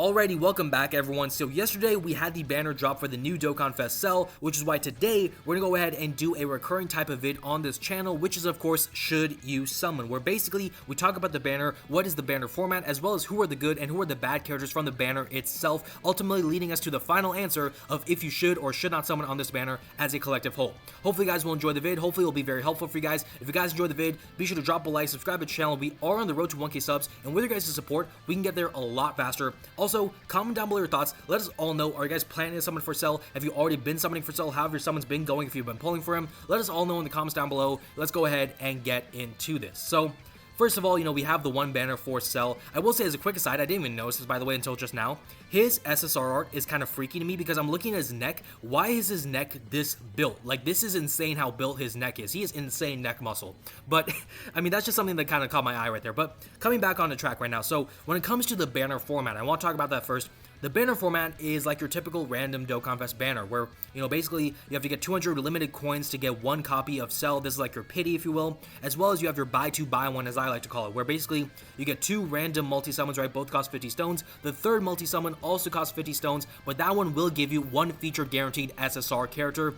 Alrighty, welcome back everyone. So yesterday we had the banner drop for the new Dokkan Fest cell, which is why today we're gonna go ahead and do a recurring type of vid on this channel, which is of course should you summon, where basically we talk about the banner, what is the banner format, as well as who are the good and who are the bad characters from the banner itself, ultimately leading us to the final answer of if you should or should not summon on this banner as a collective whole. Hopefully you guys will enjoy the vid, hopefully it will be very helpful for you guys. If you guys enjoy the vid, be sure to drop a like, subscribe to the channel. We are on the road to 1K subs, and with your guys' support, we can get there a lot faster. Also, comment down below your thoughts. Let us all know, are you guys planning to summon for Cell? Have you already been summoning for Cell? How have your summons been going if you've been pulling for him? Let us all know in the comments down below. Let's go ahead and get into this. So, first of all, we have the one banner for Cell. I will say as a quick aside, I didn't even notice this by the way until just now. His SSR art is kind of freaky to me because I'm looking at his neck. Why is his neck this built? Like, this is insane how built his neck is. He has insane neck muscle. But, I mean, that's just something that kind of caught my eye right there. But coming back on the track right now. So, when it comes to the banner format, I want to talk about that first. The banner format is like your typical random Dokkan Fest banner where, basically you have to get 200 limited coins to get one copy of Cell. This is like your pity, if you will, as well as you have your buy two, buy one, as I like to call it, where basically you get two random multi-summons, right? Both cost 50 stones. The third multi-summon also costs 50 stones, but that one will give you one feature guaranteed SSR character.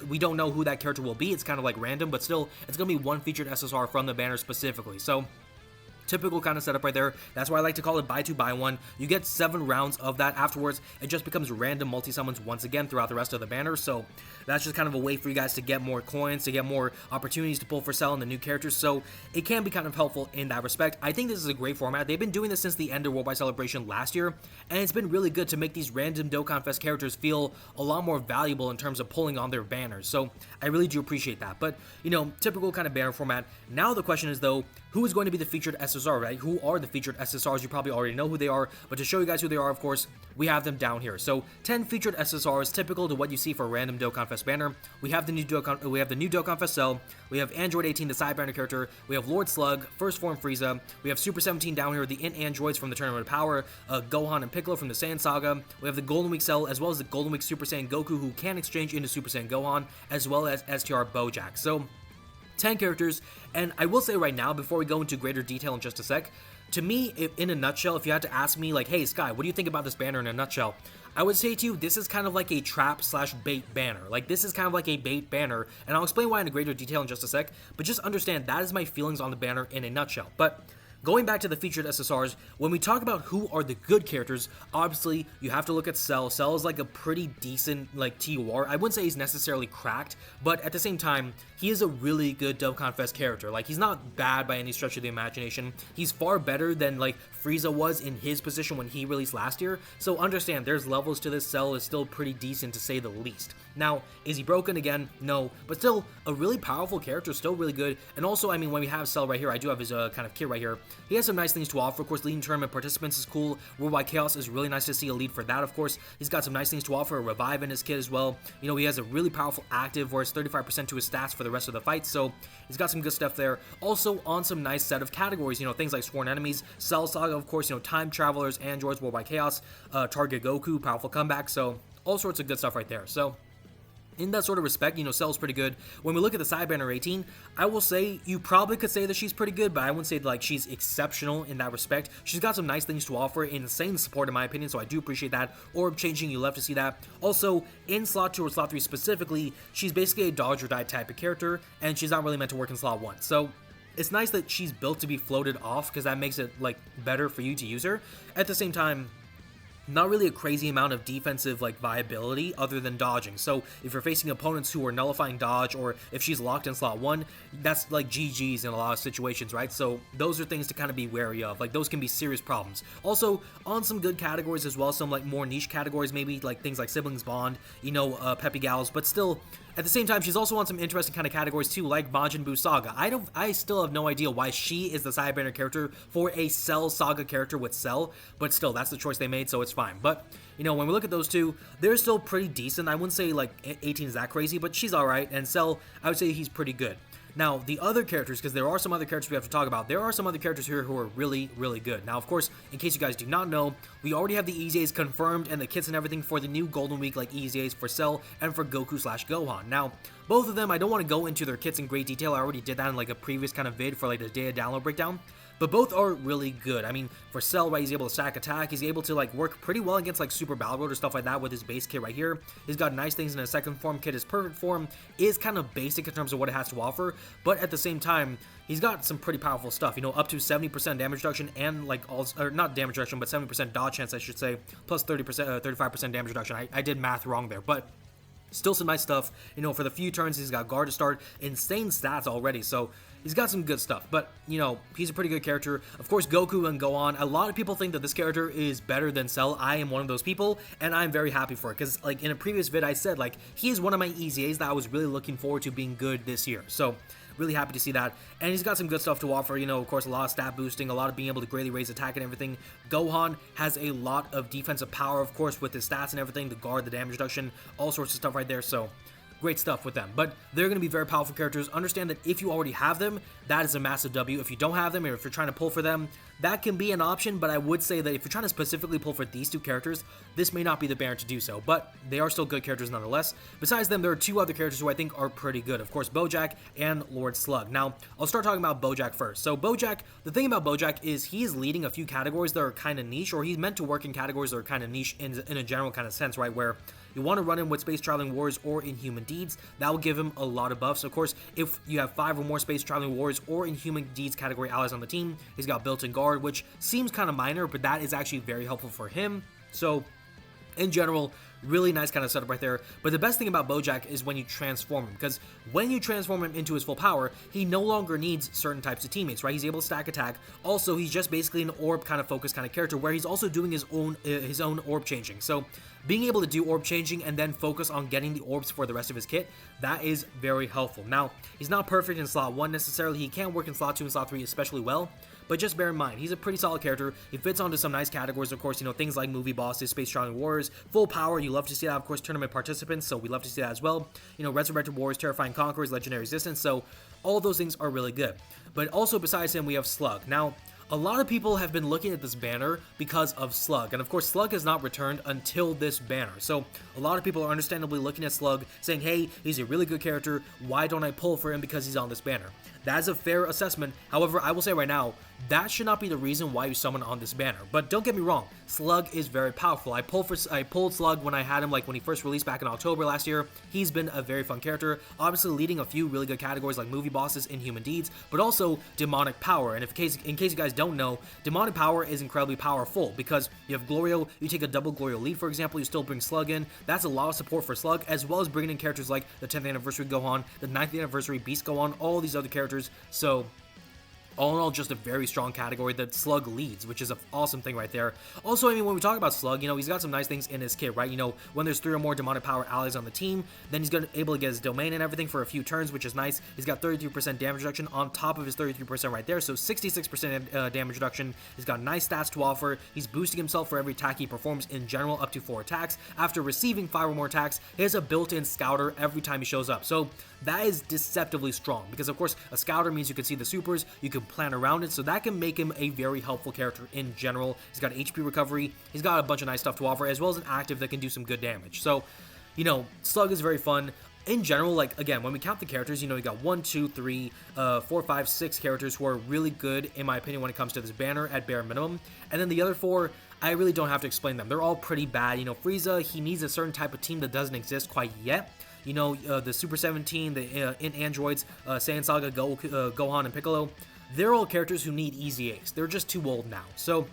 We don't know who that character will be. It's kind of like random, but still, it's going to be one featured SSR from the banner specifically. So, typical kind of setup right there. That's why I like to call it buy two, buy one. You get 7 rounds of that. Afterwards, it just becomes random multi-summons once again throughout the rest of the banner. So that's just kind of a way for you guys to get more coins, to get more opportunities to pull for Cell and the new characters. So it can be kind of helpful in that respect. I think this is a great format. They've been doing this since the end of Worldwide Celebration last year, and it's been really good to make these random Dokkan Fest characters feel a lot more valuable in terms of pulling on their banners. So I really do appreciate that. But, typical kind of banner format. Now the question is, though, who is going to be the featured SSR, right? Who are the featured SSRs? You probably already know who they are, but to show you guys who they are, of course, we have them down here. So 10 featured SSRs, typical to what you see for a random Dokkan Fest banner. We have the new Dokkan Fest Cell. We have Android 18, the side banner character. We have Lord Slug, First Form Frieza. We have Super 17 down here, the Int Androids from the Tournament of Power. Gohan and Piccolo from the Saiyan Saga. We have the Golden Week Cell, as well as the Golden Week Super Saiyan Goku, who can exchange into Super Saiyan Gohan, as well as STR Bojack. So 10 characters, and I will say right now, before we go into greater detail in just a sec, to me, in a nutshell, if you had to ask me, like, hey, Sky, what do you think about this banner in a nutshell? I would say to you, this is kind of like a trap/bait banner. Like, this is kind of like a bait banner, and I'll explain why in greater detail in just a sec, but just understand that is my feelings on the banner in a nutshell. But going back to the featured SSRs, when we talk about who are the good characters, obviously, you have to look at Cell. Cell is like a pretty decent, TOR. I wouldn't say he's necessarily cracked, but at the same time, he is a really good Dokkan Fest character. Like, he's not bad by any stretch of the imagination. He's far better than, Frieza was in his position when he released last year. So understand, there's levels to this. Cell is still pretty decent, to say the least. Now, is he broken again? No, but still, a really powerful character, still really good. And also, I mean, when we have Cell right here, I do have his kind of kit right here. He has some nice things to offer. Of course, leading tournament participants is cool. Worldwide Chaos is really nice to see a lead for that, of course. He's got some nice things to offer. A revive in his kit as well. He has a really powerful active where it's 35% to his stats for the rest of the fight, so he's got some good stuff there. Also, on some nice set of categories, things like Sworn Enemies, Cell Saga, of course, Time Travelers, Androids, Worldwide Chaos, Target Goku, powerful comeback, so all sorts of good stuff right there. So in that sort of respect, Cell's pretty good. When we look at the side banner 18, I will say you probably could say that she's pretty good, but I wouldn't say she's exceptional in that respect. She's got some nice things to offer, insane support in my opinion, so I do appreciate that. Orb changing, you love to see that. Also, in slot 2 or slot 3 specifically, she's basically a dodge or die type of character, and she's not really meant to work in slot 1. So it's nice that she's built to be floated off, because that makes it better for you to use her. At the same time, not really a crazy amount of defensive viability other than dodging. So if you're facing opponents who are nullifying dodge, or if she's locked in slot 1, that's GG's in a lot of situations, right? So those are things to kind of be wary of. Those can be serious problems. Also, on some good categories as well, some more niche categories, maybe things like Siblings Bond, Peppy Gals, but still, at the same time, she's also on some interesting kind of categories too, like Majin Buu Saga. I still have no idea why she is the side banner character for a Cell Saga character with Cell, but still, that's the choice they made, so it's fine. But, when we look at those two, they're still pretty decent. I wouldn't say 18 is that crazy, but she's alright, and Cell, I would say he's pretty good. Now, the other characters, because there are some other characters we have to talk about, there are some other characters here who are really, really good. Now, of course, in case you guys do not know, we already have the EZAs confirmed and the kits and everything for the new Golden Week, EZAs for Cell and for Goku/Gohan. Now, both of them, I don't want to go into their kits in great detail. I already did that in a previous kind of vid for the data download breakdown. but both are really good. I mean, for Cell, right, he's able to stack attack, he's able to like work pretty well against like Super Battle Road or stuff like that with his base kit right here. He's got nice things in his second form kit. His perfect form is kind of basic in terms of what it has to offer, but at the same time, he's got some pretty powerful stuff, you know, up to 70% damage reduction and like or not damage reduction, but 70% dodge chance, I should say, plus 30%, 35% damage reduction. I did math wrong there, but still some nice stuff. You know, for the few turns, he's got guard to start, insane stats already, so he's got some good stuff. But, you know, he's a pretty good character. Of course, Goku and Gohan, a lot of people think that this character is better than Cell. I am one of those people, and I'm very happy for it, because, like, in a previous vid, I said, like, he is one of my easy A's that I was really looking forward to being good this year. So really happy to see that. And he's got some good stuff to offer, you know, of course, a lot of stat boosting, a lot of being able to greatly raise attack and everything. Gohan has a lot of defensive power, of course, with his stats and everything, the guard, the damage reduction, all sorts of stuff right there, so great stuff with them. But they're going to be very powerful characters. Understand that if you already have them, that is a massive W. If you don't have them, or if you're trying to pull for them, that can be an option, but I would say that if you're trying to specifically pull for these two characters, this may not be the banner to do so, but they are still good characters nonetheless. Besides them, there are two other characters who I think are pretty good. Of course, Bojack and Lord Slug. Now, I'll start talking about Bojack first. So Bojack, the thing about Bojack is he is leading a few categories that are kind of niche, or he's meant to work in categories that are kind of niche in a general kind of sense, right, where you want to run him with Space Traveling Warriors or Inhuman Deeds. That will give him a lot of buffs. Of course, if you have 5 or more Space Traveling Warriors or Inhuman Deeds category allies on the team, he's got built-in guard, which seems kind of minor, but that is actually very helpful for him. So in general, really nice kind of setup right there. But the best thing about Bojack is when you transform him, because when you transform him into his full power, he no longer needs certain types of teammates, right? He's able to stack attack. Also, he's just basically an orb kind of focused kind of character where he's also doing his own orb changing. So being able to do orb changing and then focus on getting the orbs for the rest of his kit, that is very helpful. Now, he's not perfect in slot 1 necessarily. He can work in slot 2 and slot 3 especially well, but just bear in mind, he's a pretty solid character. He fits onto some nice categories, of course, you know, things like movie bosses, Space Traveling Warriors, full power, you love to see that, of course, tournament participants, so we love to see that as well. You know, Resurrected Warriors, Terrifying Conquerors, Legendary Resistance, so all those things are really good. But also besides him, we have Slug. Now, a lot of people have been looking at this banner because of Slug, and of course Slug has not returned until this banner, so a lot of people are understandably looking at Slug saying, hey, he's a really good character, why don't I pull for him because he's on this banner? That is a fair assessment. However, I will say right now, that should not be the reason why you summon on this banner. But don't get me wrong, Slug is very powerful. I pulled Slug when I had him, like when he first released back in October last year. He's been a very fun character, obviously leading a few really good categories like movie bosses, Inhuman Deeds, but also demonic power. And in case you guys don't know, demonic power is incredibly powerful because you have Glorio, you take a double Glorio lead, for example, you still bring Slug in. That's a lot of support for Slug, as well as bringing in characters like the 10th anniversary Gohan, the 9th anniversary Beast Gohan, all these other characters. So all in all, just a very strong category that Slug leads, which is an awesome thing right there. Also, I mean, when we talk about Slug, you know, he's got some nice things in his kit, right? You know, when there's 3 or more demonic power allies on the team, then he's able to get his domain and everything for a few turns, which is nice. He's got 33% damage reduction on top of his 33% right there, so 66% damage reduction. He's got nice stats to offer. He's boosting himself for every attack he performs in general, up to 4 attacks. After receiving 5 or more attacks, he has a built-in scouter every time he shows up. So that is deceptively strong, because of course, a scouter means you can see the supers, you can plan around it, so that can make him a very helpful character in general. He's got HP recovery, he's got a bunch of nice stuff to offer, as well as an active that can do some good damage. So, you know, Slug is very fun. In general, like, again, when we count the characters, you know, you got 1, 2, 3, 4, 5, 6 characters who are really good, in my opinion, when it comes to this banner at bare minimum. And then the other 4, I really don't have to explain them. They're all pretty bad. You know, Frieza, he needs a certain type of team that doesn't exist quite yet. You know, the Super 17, the in androids, Saiyan Saga, Gohan, and Piccolo, they're all characters who need easy A's. They're just too old now. So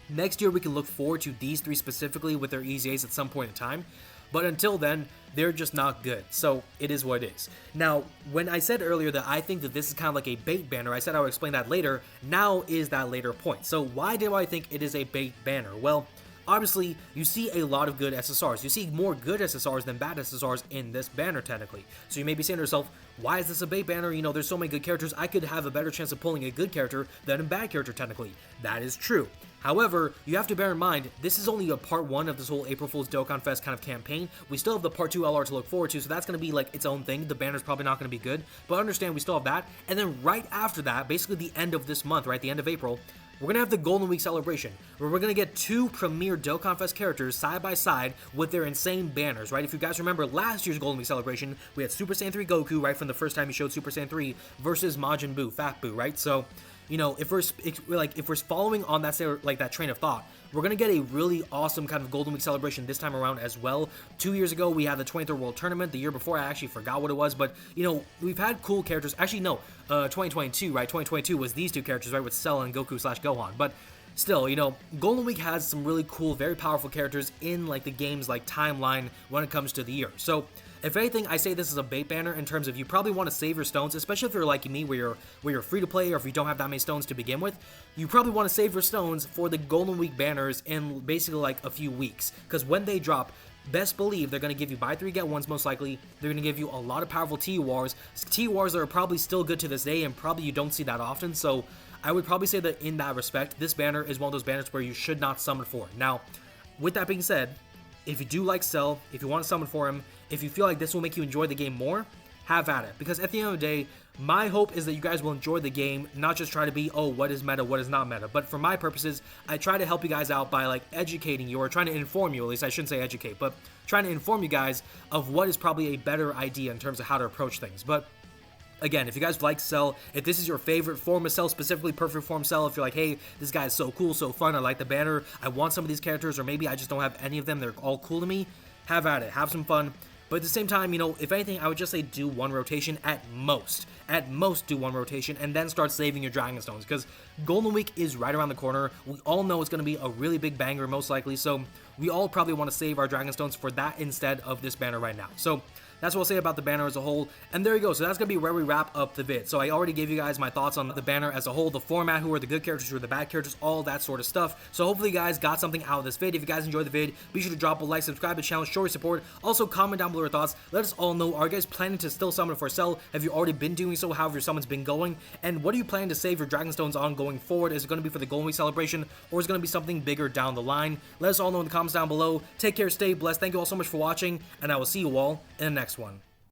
next year we can look forward to these 3 specifically with their easy A's at some point in time. But until then, they're just not good. So it is what it is. Now, when I said earlier that I think that this is kind of like a bait banner, I said I would explain that later. Now is that later point. So why do I think it is a bait banner? Well, obviously, you see a lot of good SSRs. You see more good SSRs than bad SSRs in this banner, technically. So you may be saying to yourself, why is this a bait banner? You know, there's so many good characters. I could have a better chance of pulling a good character than a bad character, technically. That is true. However, you have to bear in mind, this is only a part 1 of this whole April Fool's Dokkan Fest kind of campaign. We still have the part 2 LR to look forward to, so that's going to be like its own thing. The banner's probably not going to be good, but understand we still have that. And then right after that, basically the end of this month, right, the end of April, we're going to have the Golden Week celebration, where we're going to get 2 premier Dokkan Fest characters side by side with their insane banners, right? If you guys remember last year's Golden Week celebration, we had Super Saiyan 3 Goku, right, from the first time he showed Super Saiyan 3, versus Majin Buu, Fat Buu, right? So if we're following on that that train of thought, we're gonna get a really awesome kind of Golden Week celebration this time around as well. 2 years ago we had the 23rd World Tournament. The year before I actually forgot what it was, but we've had cool characters. Actually no, 2022, right? 2022 was these two characters, right, with Cell and Goku/Gohan. But still, Golden Week has some really cool, very powerful characters in like the game's like timeline when it comes to the year. So if anything, I say this is a bait banner in terms of you probably want to save your stones, especially if you're like me, where you're free to play, or if you don't have that many stones to begin with. You probably want to save your stones for the Golden Week banners in basically like a few weeks, because when they drop, best believe they're going to give you buy 3 get 1s most likely. They're going to give you a lot of powerful TURs that are probably still good to this day, and probably you don't see that often. So I would probably say that in that respect, this banner is one of those banners where you should not summon for. Now, with that being said, if you do like Cell, if you want to summon for him, if you feel like this will make you enjoy the game more, have at it. Because at the end of the day, my hope is that you guys will enjoy the game, not just try to be, oh, what is meta, what is not meta. But for my purposes, I try to help you guys out by like educating you, or trying to inform you, at least I shouldn't say educate, but trying to inform you guys of what is probably a better idea in terms of how to approach things. But again, if you guys like Cell, if this is your favorite form of Cell, specifically Perfect Form Cell, if you're like, hey, this guy is so cool, so fun, I like the banner, I want some of these characters, or maybe I just don't have any of them, they're all cool to me, have at it, have some fun. But at the same time, if anything, I would just say do one rotation at most. At most, do one rotation, and then start saving your Dragon Stones, because Golden Week is right around the corner. We all know it's going to be a really big banger, most likely, so we all probably want to save our Dragon Stones for that instead of this banner right now. So that's what I'll say about the banner as a whole. And there you go. So that's going to be where we wrap up the vid. So I already gave you guys my thoughts on the banner as a whole, the format, who are the good characters, who are the bad characters, all that sort of stuff. So hopefully you guys got something out of this vid. If you guys enjoyed the vid, be sure to drop a like, subscribe to the channel, show your support. Also, comment down below your thoughts. Let us all know, are you guys planning to still summon for Cell? Have you already been doing so? How have your summons been going? And what are you planning to save your Dragon Stones on going forward? Is it going to be for the Golden Week celebration, or is it going to be something bigger down the line? Let us all know in the comments down below. Take care, stay blessed. Thank you all so much for watching, and I will see you all in the next one.